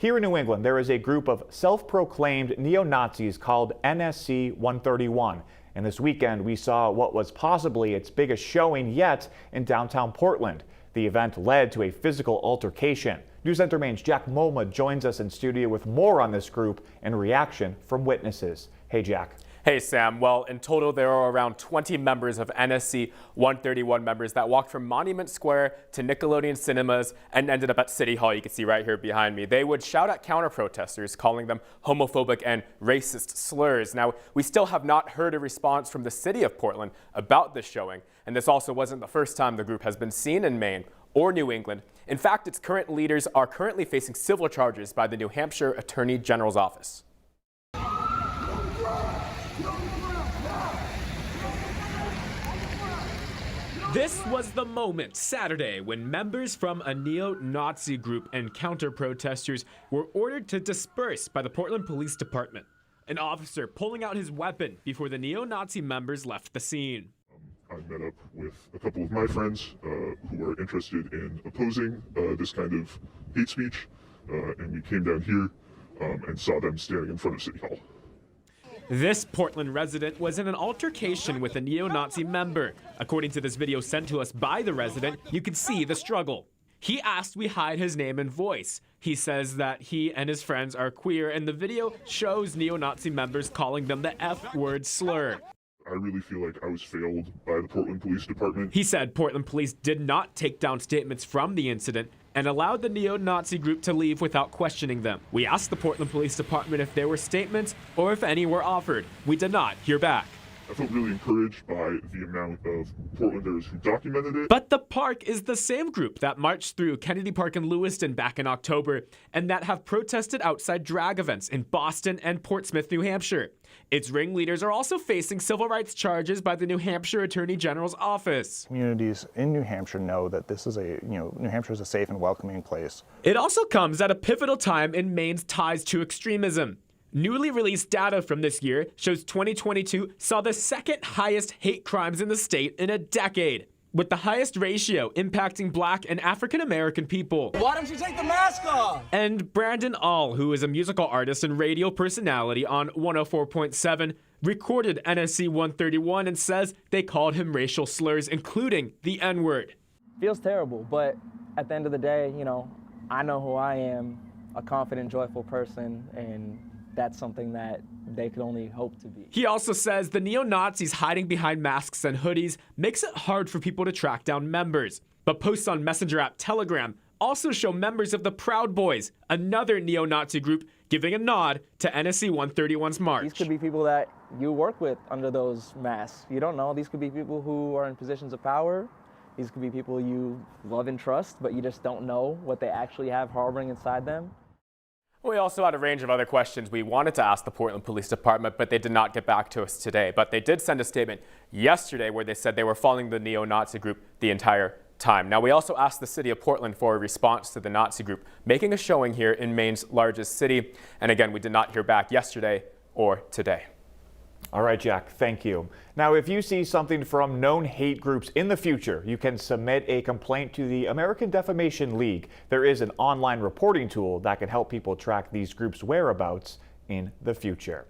Here in New England, there is a group of self-proclaimed neo-Nazis called NSC 131. And this weekend, we saw what was possibly its biggest showing yet in downtown Portland. The event led to a physical altercation. News Center Maine's Jack Molma joins us in studio with more on this group and reaction from witnesses. Hey, Jack. Hey, Sam. Well, in total, there are around 20 members of NSC 131 members that walked from Monument Square to Nickelodeon Cinemas and ended up at City Hall. You can see right here behind me. They would shout at counter-protesters, calling them homophobic and racist slurs. Now, we still have not heard a response from the city of Portland about this showing, and this also wasn't the first time the group has been seen in Maine or New England. In fact, its current leaders are currently facing civil charges by the New Hampshire Attorney General's office. This was the moment Saturday when members from a neo-Nazi group and counter-protesters were ordered to disperse by the Portland Police Department. An officer pulling out his weapon before the neo-Nazi members left the scene. I met up with a couple of my friends who are interested in opposing this kind of hate speech, and we came down here and saw them standing in front of City Hall. This Portland resident was in an altercation with a neo-Nazi member. According to this video sent to us by the resident, you can see the struggle. He asked we hide his name and voice. He says that he and his friends are queer, and the video shows neo-Nazi members calling them the F-word slur. I really feel like I was failed by the Portland Police Department. He said Portland police did not take down statements from the incident and allowed the neo-Nazi group to leave without questioning them. We asked the Portland Police Department if there were statements or if any were offered. We did not hear back. I felt really encouraged by the amount of Portlanders who documented it. But the park is the same group that marched through Kennedy Park in Lewiston back in October and that have protested outside drag events in Boston and Portsmouth, New Hampshire. Its ringleaders are also facing civil rights charges by the New Hampshire Attorney General's office. Communities in New Hampshire know that this is New Hampshire is a safe and welcoming place. It also comes at a pivotal time in Maine's ties to extremism. Newly released data from this year shows 2022 saw the second highest hate crimes in the state in a decade, with the highest ratio impacting Black and African American people. Why don't you take the mask off? And Brandon All, who is a musical artist and radio personality on 104.7, recorded NSC 131 and says they called him racial slurs, including the N-word. Feels terrible, but at the end of the day, I know who I am, a confident, joyful person, and that's something that they could only hope to be. He also says the neo-Nazis hiding behind masks and hoodies makes it hard for people to track down members. But posts on Messenger app Telegram also show members of the Proud Boys, another neo-Nazi group, giving a nod to NSC 131's march. These could be people that you work with under those masks. You don't know. These could be people who are in positions of power. These could be people you love and trust, but you just don't know what they actually have harboring inside them. We also had a range of other questions we wanted to ask the Portland Police Department, but they did not get back to us today. But they did send a statement yesterday where they said they were following the neo-Nazi group the entire time. Now, we also asked the city of Portland for a response to the Nazi group making a showing here in Maine's largest city. And again, we did not hear back yesterday or today. All right, Jack, thank you. Now, if you see something from known hate groups in the future, you can submit a complaint to the American Defamation League. There is an online reporting tool that can help people track these groups' whereabouts in the future.